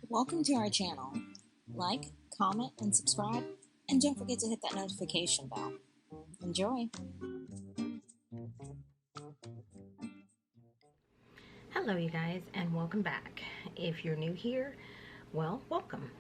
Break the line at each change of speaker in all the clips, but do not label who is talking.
Welcome to our channel. Like, comment, and subscribe, and don't forget to hit that notification bell. Enjoy!
Hello you guys, and welcome back. If you're new here, well, welcome.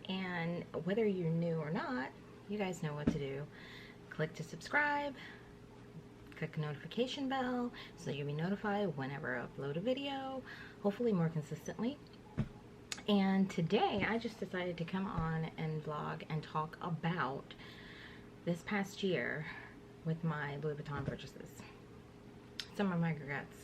And whether you're new or not, you guys know what to do. Click to subscribe, click the notification bell so you'll be notified whenever I upload a video, hopefully more consistently. And today I just decided to come on and vlog and talk about this past year with my Louis Vuitton purchases. Some of my regrets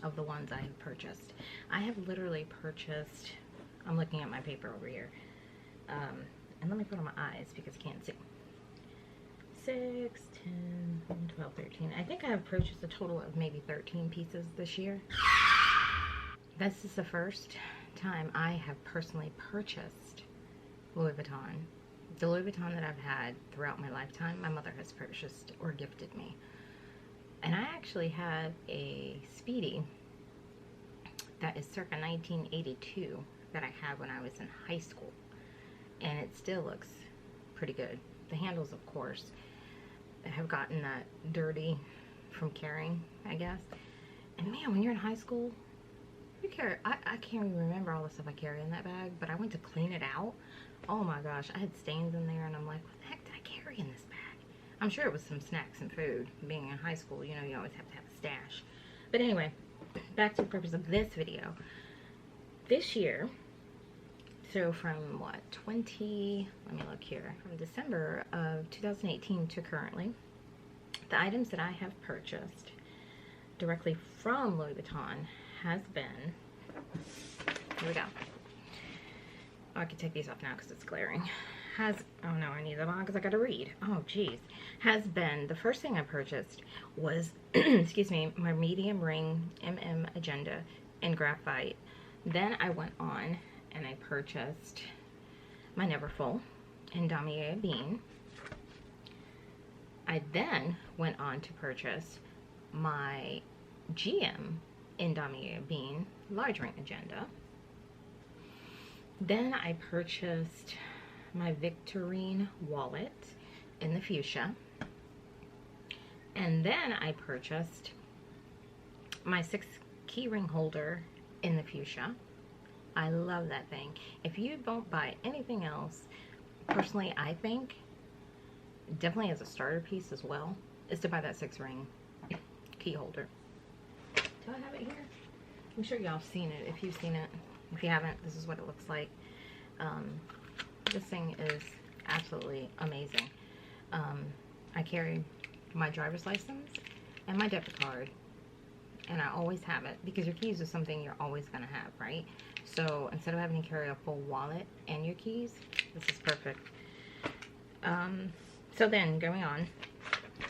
of the ones I have purchased. I have literally purchased, I'm looking at my paper over here, and let me put on my eyes because I can't see. 6, 10, 11, 12, 13. I think I have purchased a total of maybe 13 pieces this year. This is the first time I have personally purchased Louis Vuitton. The Louis Vuitton that I've had throughout my lifetime, my mother has purchased or gifted me. And I actually have a Speedy that is circa 1982 that I had when I was in high school. And it still looks pretty good. The handles, of course, have gotten that dirty from carrying, I guess. And man, when you're in high school, you carry, I can't even remember all the stuff I carry in that bag, but I went to clean it out. Oh my gosh, I had stains in there, and I'm like, what the heck did I carry in this bag? I'm sure it was some snacks and food. Being in high school, you know, you always have to have a stash. But anyway, back to the purpose of this video. This year, so from what, let me look here, from December of 2018 to currently, the items that I have purchased directly from Louis Vuitton has been, here we go. Oh, I can take these off now because it's glaring. Oh no, I need them on because I gotta read. Oh geez. Has been, the first thing I purchased was, excuse me, my medium ring Agenda in graphite. Then I went on and I purchased my Neverfull in Damier Bean. I then went on to purchase my GM in Damier Bean large ring Agenda. Then I purchased my Victorine wallet in the fuchsia. And then I purchased my 6 key ring holder in the fuchsia. I love that thing. If you don't buy anything else, personally I think, definitely as a starter piece as well, is to buy that 6 ring key holder. Do I have it here? I'm sure y'all have seen it. If you've seen it, if you haven't, this is what it looks like. This thing is absolutely amazing. I carry my driver's license and my debit card, and I always have it because your keys is something you're always going to have, right? So instead of having to carry a full wallet and your keys, this is perfect. So then going on,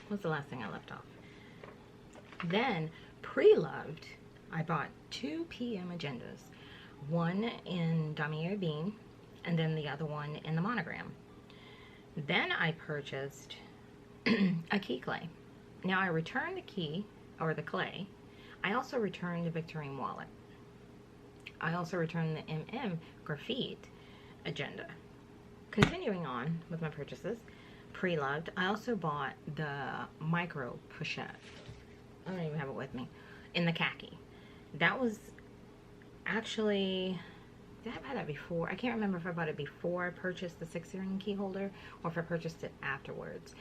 what's the last thing I left off? Then pre-loved, I bought 2 PM agendas, one in Damier Bean and then the other one in the monogram. Then I purchased a key clay. Now I returned the key, or the clay. I also returned the Victorine wallet. I also returned the graphite agenda. Continuing on with my purchases, pre-loved, I also bought the micro Pochette. I don't even have it with me. In the khaki. That was actually, did I buy that before? I can't remember if I bought it before I purchased the 6 ring key holder or if I purchased it afterwards.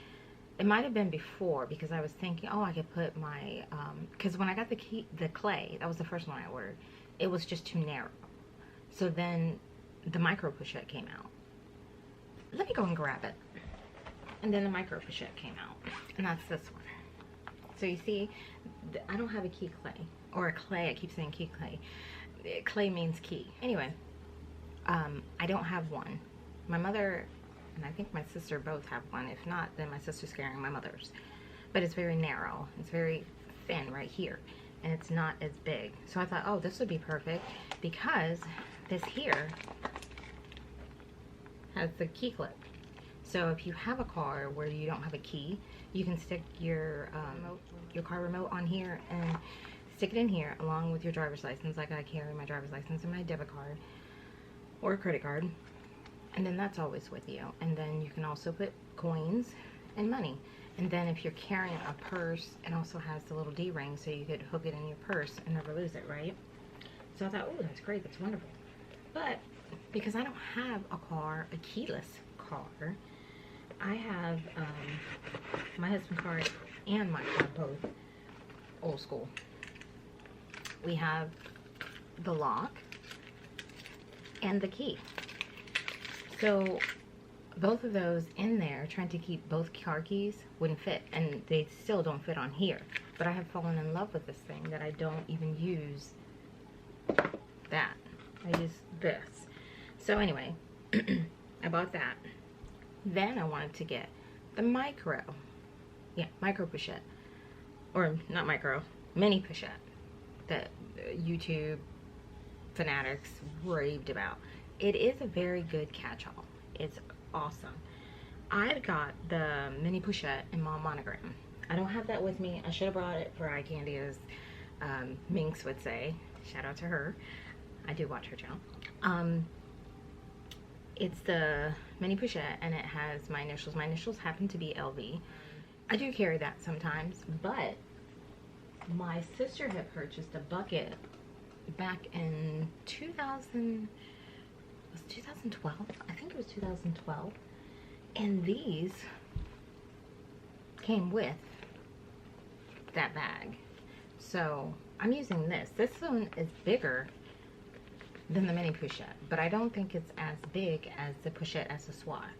It might have been before because I was thinking, oh, I could put my, because when I got the clay, that was the first one I ordered, it was just too narrow. So then the micro Pochette came out. Let me go and grab it. And then the micro Pochette came out, and that's this one. So you see, I don't have a key clay, or a clay, I keep saying key clay. Clay means key. Anyway, I don't have one. My mother and I think my sister both have one. If not, then my sister's carrying my mother's. But it's very narrow. It's very thin right here. And it's not as big. So I thought, oh, this would be perfect because this here has the key clip. So if you have a car where you don't have a key, you can stick your car remote on here and stick it in here along with your driver's license. Like I carry my driver's license and my debit card. or a credit card. And then that's always with you. And then you can also put coins and money. And then if you're carrying a purse, it also has the little D-ring, so you could hook it in your purse and never lose it, right? So I thought, oh, that's great, that's wonderful. But because I don't have a car, a keyless car, I have my husband's car and my car both old school. We have the lock and the key. So both of those in there, trying to keep both car keys, wouldn't fit, and they still don't fit on here. But I have fallen in love with this thing that I don't even use that. I use this. So anyway, I bought that. Then I wanted to get the micro Pochette, or not micro, mini Pochette that YouTube fanatics raved about. It is a very good catch-all. It's awesome. I got the mini Pochette in Mom Monogram. I don't have that with me. I should have brought it for eye candy, as Minx would say. Shout out to her. I do watch her channel. It's the mini Pochette, and it has my initials. My initials happen to be LV. I do carry that sometimes, but my sister had purchased a bucket back in 2012. I think it was 2012. And these came with that bag. So I'm using this. This one is bigger than the mini Pochette, but I don't think it's as big as the Pochette Accessoire.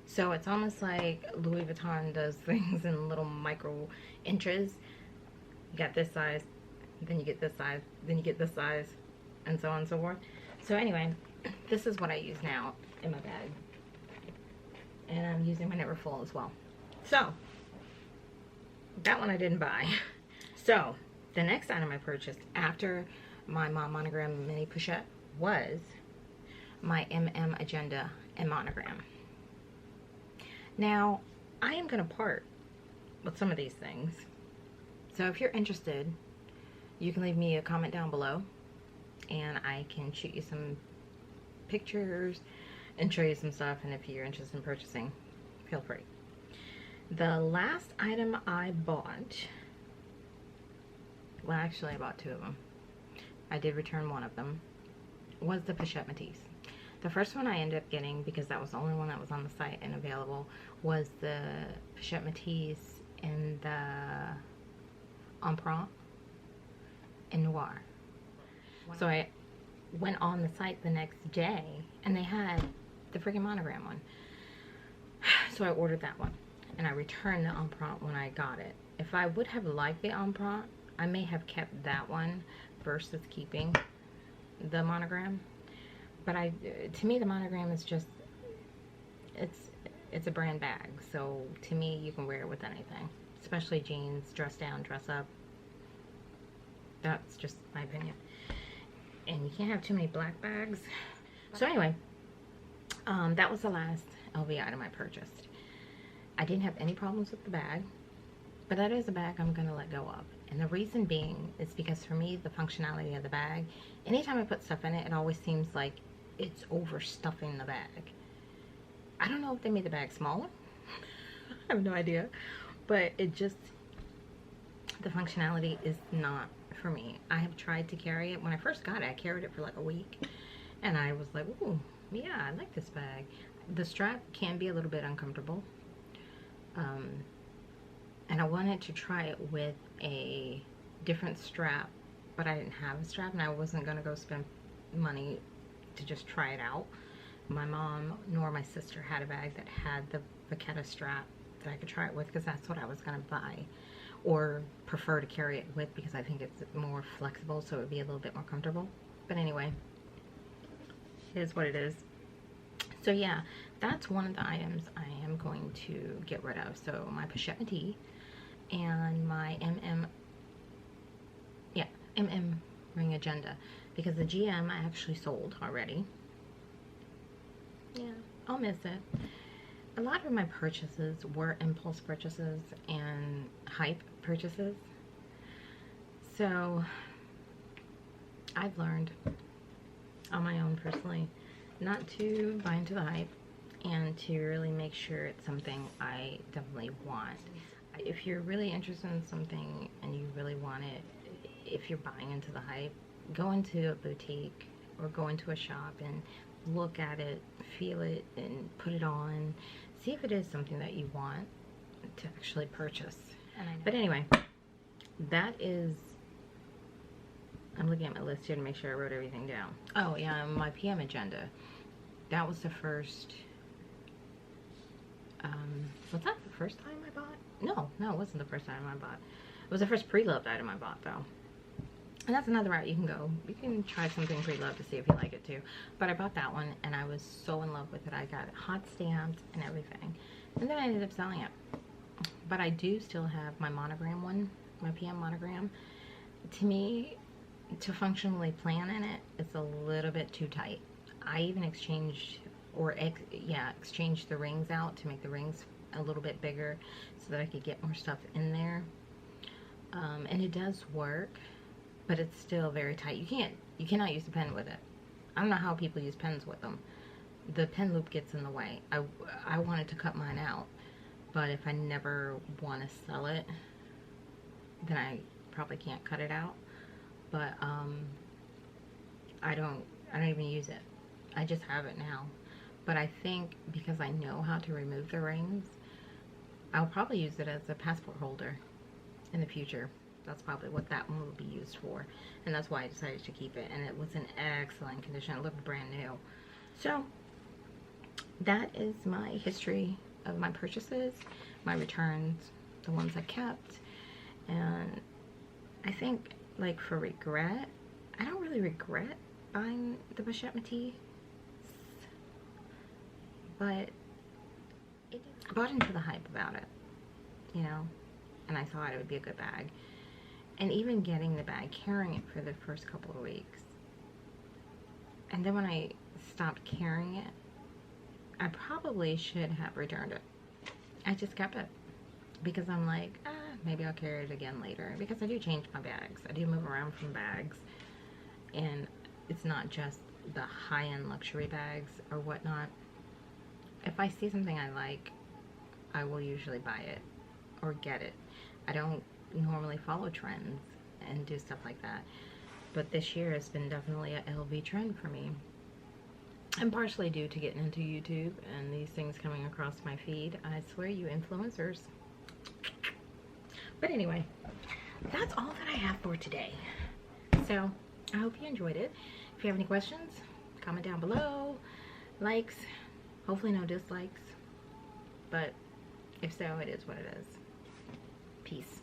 So it's almost like Louis Vuitton does things in little micro inches. You got this size, then you get this size, then you get this size, and so on and so forth. So anyway, this is what I use now in my bag. And I'm using my Never Full as well. So, that one I didn't buy. So, the next item I purchased after my Mom Monogram Mini Pochette was my MM Agenda and Monogram. Now, I am going to part with some of these things. So if you're interested, you can leave me a comment down below, and I can shoot you some pictures and show you some stuff, and if you're interested in purchasing, feel free. The last item I bought, well actually I bought two of them. I did return one of them, was the Pochette Metis. The first one I ended up getting, because that was the only one that was on the site and available, was the Pochette Metis in the Empreinte in Noir. So I went on the site the next day, and they had the freaking monogram one. So I ordered that one, and I returned the Empreinte when I got it. If I would have liked the Empreinte, I may have kept that one versus keeping the monogram. But to me, the monogram is just, it's a brand bag. So to me, you can wear it with anything, especially jeans, dress down, dress up. That's just my opinion. And you can't have too many black bags. So anyway, that was the last LV item I purchased. I didn't have any problems with the bag, but that is a bag I'm going to let go of. And the reason being is because for me, the functionality of the bag, anytime I put stuff in it, it always seems like it's overstuffing the bag. I don't know if they made the bag smaller. I have no idea. But it just, the functionality is not for me. I have tried to carry it. When I first got it, I carried it for like a week. And I was like, ooh, yeah, I like this bag. The strap can be a little bit uncomfortable. And I wanted to try it with a different strap, but I didn't have a strap, and I wasn't going to go spend money to just try it out. My mom nor my sister had a bag that had the Vachetta strap that I could try it with, because that's what I was going to buy, or prefer to carry it with, because I think it's more flexible, so it would be a little bit more comfortable. But anyway, it is what it is. So yeah, that's one of the items I am going to get rid of. So my Pochette Metis and my MM Ring Agenda, because the GM I actually sold already. Yeah, I'll miss it. A lot of my purchases were impulse purchases and hype purchases. So I've learned on my own personally not to buy into the hype and to really make sure it's something I definitely want. If you're really interested in something and you really want it, if you're buying into the hype, go into a boutique or go into a shop and look at it, feel it, and put it on. See if it is something that you want to actually purchase. But anyway, that is, I'm looking at my list here to make sure I wrote everything down. Oh yeah, my PM agenda. That was the first, was that the first time I bought? No, it wasn't the first time I bought. It was the first pre-loved item I bought though. And that's another route you can go. You can try something pre-loved to see if you like it too. But I bought that one and I was so in love with it. I got it hot stamped and everything. And then I ended up selling it. But I do still have my monogram one, my PM monogram. To me, to functionally plan in it, it's a little bit too tight. I even exchanged, exchanged the rings out to make the rings a little bit bigger so that I could get more stuff in there. And it does work, but it's still very tight. You cannot use the pen with it. I don't know how people use pens with them. The pen loop gets in the way. I wanted to cut mine out, but if I never want to sell it, then I probably can't cut it out. But I don't even use it. I just have it now. But I think because I know how to remove the rings, I'll probably use it as a passport holder in the future. That's probably what that one will be used for. And that's why I decided to keep it. And it was in excellent condition. It looked brand new. So that is my history of my purchases, my returns, the ones I kept. And I think, like, for regret, I don't really regret buying the Pochette Metis, but I bought into the hype about it, you know, and I thought it would be a good bag. And even getting the bag, carrying it for the first couple of weeks, and then when I stopped carrying it, I probably should have returned it. I just kept it because I'm like, maybe I'll carry it again later, because I do change my bags. I do move around from bags, and it's not just the high-end luxury bags or whatnot. If I see something I like, I will usually buy it or get it. I don't normally follow trends and do stuff like that, but this year has been definitely a LV trend for me, and partially due to getting into YouTube and these things coming across my feed. I swear, you influencers. But anyway, that's all that I have for today. So I hope you enjoyed it. If you have any questions, comment down below. Likes, hopefully no dislikes, but if so, it is what it is. Peace.